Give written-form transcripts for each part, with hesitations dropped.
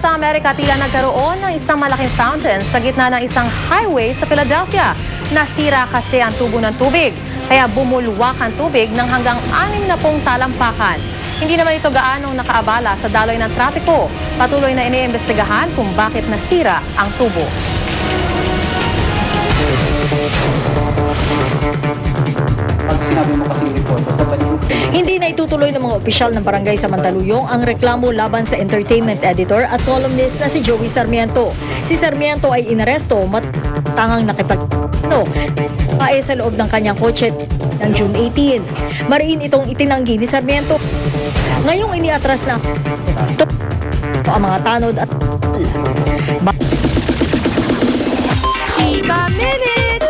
sa Amerika, tila nagkaroon ng isang malaking fountain sa gitna ng isang highway sa Philadelphia. Nasira kasi ang tubo ng tubig, kaya bumulwak ang tubig ng hanggang 60 talampakan. Hindi naman ito gaanong nakaabala sa daloy ng trapiko. Patuloy na iniimbestigahan kung bakit nasira ang tubo. Pag sinabi mo kasing report sa balik, Hindi na itutuloy ng mga opisyal ng barangay sa Mandaluyong ang reklamo laban sa entertainment editor at columnist na si Joey Sarmiento. Si Sarmiento ay inaresto matangang sa loob ng kanyang kotse ng June 18. Mariin itong itinanggi ni Sarmiento. Ngayong iniatras na ang mga tanod at Chika Minute!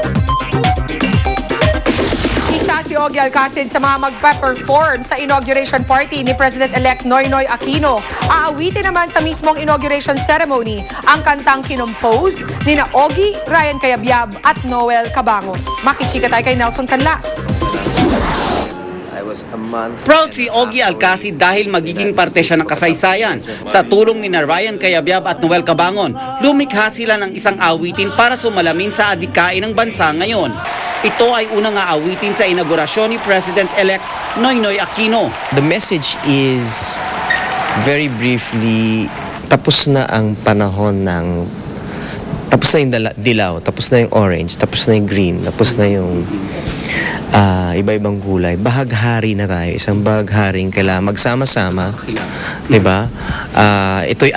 Isa si Ogie Alcacid sa mga magpe-perform sa inauguration party ni President-elect Noynoy Aquino. Aawitin naman sa mismong inauguration ceremony ang kantang kinompose ni na Ogie, Ryan Cayabyab at Noel Cabangon. Makichika tayo kay Nelson Canlas. proud si Ogie Alcacid dahil magiging parte siya ng kasaysayan. Sa tulong ni na Ryan Cayabyab at Noel Cabangon, lumikha sila ng isang awitin para sumalamin sa adikain ng bansa ngayon. Ito ay unang aawitin sa inaugurasyon ni President-elect Noynoy Aquino. The message is, very briefly, tapos na ang panahon ng, tapos na yung dilaw, tapos na yung orange, tapos na yung green, tapos na yung iba-ibang kulay. Bahaghari na tayo. Isang bahagharing kailangan magsama-sama. Diba? Ito'y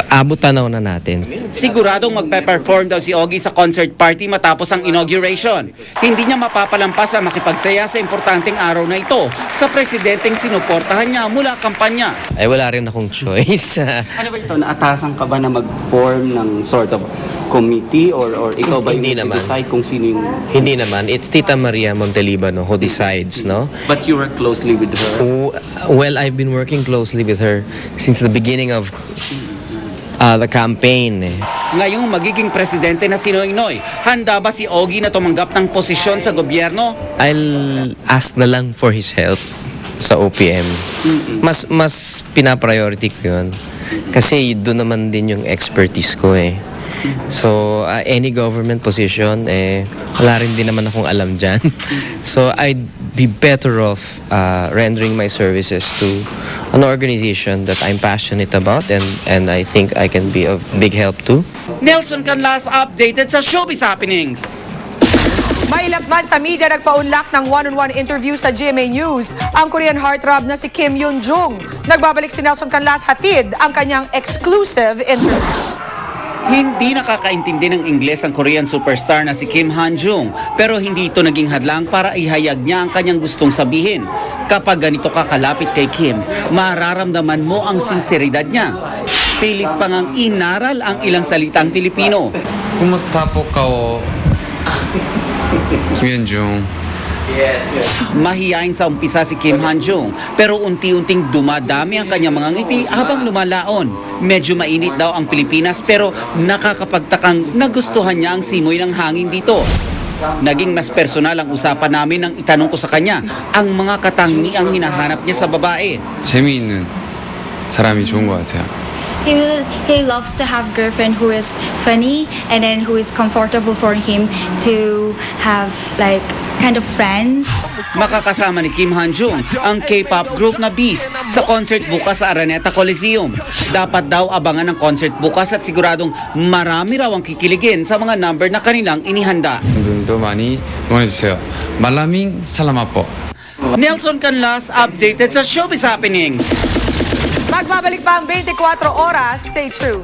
abot-tanaw na natin. Siguradong magpe-perform daw si Ogie sa concert party matapos ang inauguration. Hindi niya mapapalampas ang makipagsaya sa importanteng araw na ito sa presidenteng sinuportahan niya mula kampanya. Ay, wala rin akong choice. Ano ba ito? Naatasan ka ba na mag-form ng sort of committee or ikaw ba Hindi yung naman. decide kung sino yung... Hindi naman. It's Tita Maria Montelibano who decides, no? But you work closely with her? Well, I've been working closely with her since the beginning of the campaign. Ngayong magiging presidente na si Noynoy, handa ba si Ogie na tumanggap ng posisyon sa gobyerno? I'll ask na lang for his help sa OPM. Mas pinapriority ko yun. Kasi doon naman din yung expertise ko eh. So, any government position, wala rin din naman akong alam dyan. So, I'd be better off rendering my services to an organization that I'm passionate about and I think I can be of big help to. Nelson Canlas updated sa Showbiz Happenings. Mailap man sa media nagpaunlak ng one-on-one interview sa GMA News ang Korean heartthrob na si Kim Yoon-jung. Nagbabalik si Nelson Canlas hatid ang kanyang exclusive interview. Hindi nakakaintindi ng Ingles ang Korean superstar na si Kim Han-jung, pero hindi ito naging hadlang para ihayag niya ang kanyang gustong sabihin. Kapag ganito ka kalapit kay Kim, mararamdaman mo ang sinseridad niya. Pilit pa ngang inaral ang ilang salitang Pilipino. Kumusta po kao? Kim Yoon-jung. Mahiyain sa umpisa si Kim Han-jung, pero unti-unting dumadami ang kanyang mga ngiti habang lumalaon. Medyo mainit daw ang Pilipinas pero nakakapagtakang nagustuhan niya ang simoy ng hangin dito. Naging mas personal ang usapan namin nang itanong ko sa kanya ang mga katangiang hinahanap niya sa babae. 재미있는 사람이 좋은 것 같아요. He loves to have girlfriend who is funny and then who is comfortable for him to have like kind of friends. Makakasama ni Kim Han-jung ang K-pop group na Beast sa concert bukas sa Araneta Coliseum. Dapat daw abangan ang concert bukas at siguradong marami raw ang kikiligin sa mga number na kanilang inihanda. 분들도 많이 응원해주세요. 말라밍 살라마포. Nelson Canlas updated sa Showbiz Happening. Magbabalik pa ang 24 oras. Stay tuned.